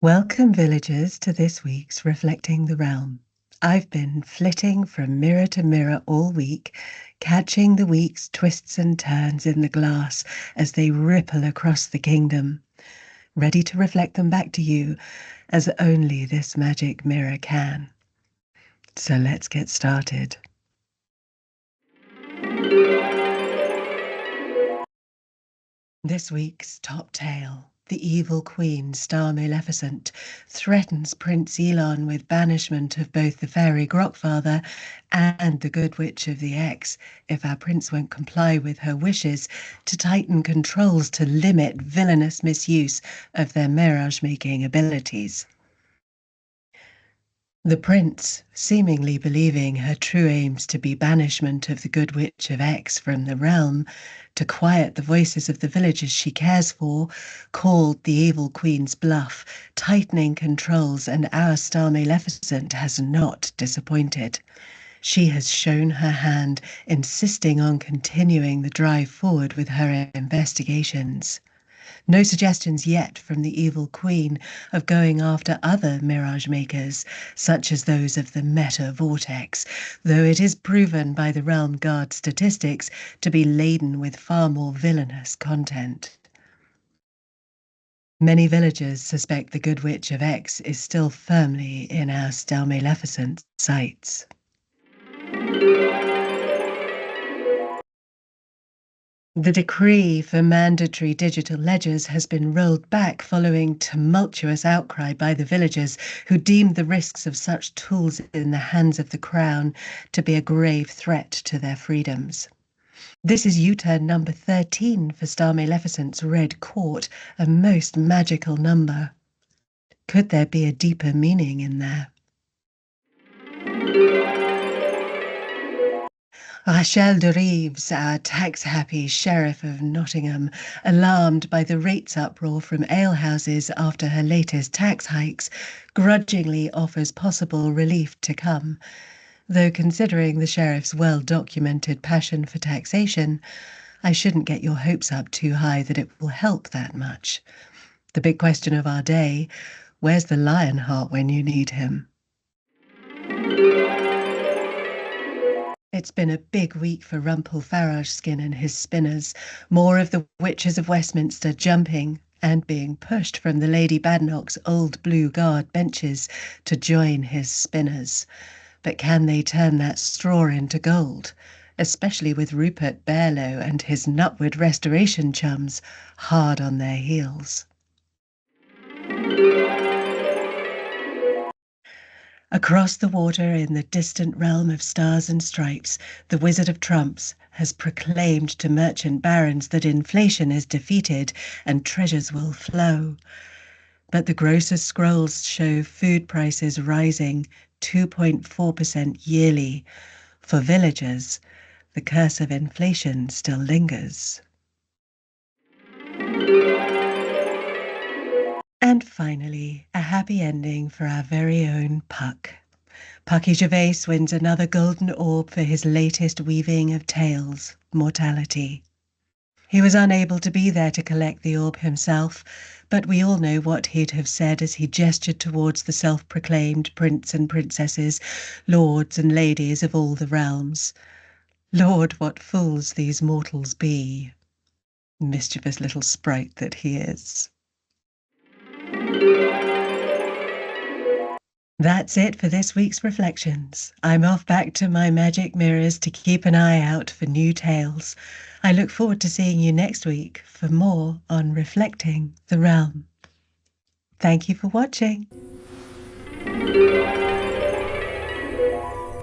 Welcome, villagers, to this week's Reflecting the Realm. I've been flitting from mirror to mirror all week, catching the week's twists and turns in the glass as they ripple across the kingdom, ready to reflect them back to you as only this magic mirror can. So let's get started. This week's top tale. The evil queen, Starmaleficent, threatens Prince Elon with banishment of both the fairy Grokfather and the good witch of the X if our prince won't comply with her wishes to tighten controls to limit villainous misuse of their mirage-making abilities. The prince, seemingly believing her true aims to be banishment of the good witch of X from the realm, to quiet the voices of the villagers she cares for, called the evil queen's bluff, tightening controls, and our Starmaleficent has not disappointed. She has shown her hand, insisting on continuing the drive forward with her investigations. No suggestions yet from the evil queen of going after other mirage makers, such as those of the meta vortex, though it is proven by the Realm Guard statistics to be laden with far more villainous content. Many villagers suspect the good witch of X is still firmly in our Starmaleficent sights. The decree for mandatory digital ledgers has been rolled back following tumultuous outcry by the villagers who deemed the risks of such tools in the hands of the crown to be a grave threat to their freedoms. This is U-turn number 13 for Starmaleficent's Red Court, a most magical number. Could there be a deeper meaning in there? Rachel de Reeves, our tax-happy Sheriff of Nottingham, alarmed by the rates uproar from alehouses after her latest tax hikes, grudgingly offers possible relief to come. Though considering the Sheriff's well-documented passion for taxation, I shouldn't get your hopes up too high that it will help that much. The big question of our day, where's the Lionheart when you need him? It's been a big week for Farage-Skin and his spinners, more of the witches of Westminster jumping and being pushed from the Lady Badenoch's old Blue Guard benches to join his spinners. But can they turn that straw into gold, especially with Rupert Barlow and his Nutwood Restoration chums hard on their heels? Across the water in the distant realm of stars and stripes, the Wizard of Trumpz has proclaimed to merchant barons that inflation is defeated and treasures will flow. But the grocer's scrolls show food prices rising 2.4% yearly. For villagers, the curse of inflation still lingers. And finally, a happy ending for our very own Puck. Puckie Gervais wins another golden orb for his latest weaving of tales, Mortality. He was unable to be there to collect the orb himself, but we all know what he'd have said as he gestured towards the self-proclaimed prince and princesses, lords and ladies of all the realms. Lord, what fools these mortals be! Mischievous little sprite that he is. That's it for this week's reflections. I'm off back to my magic mirrors to keep an eye out for new tales. I look forward to seeing you next week for more on Reflecting the Realm. Thank you for watching.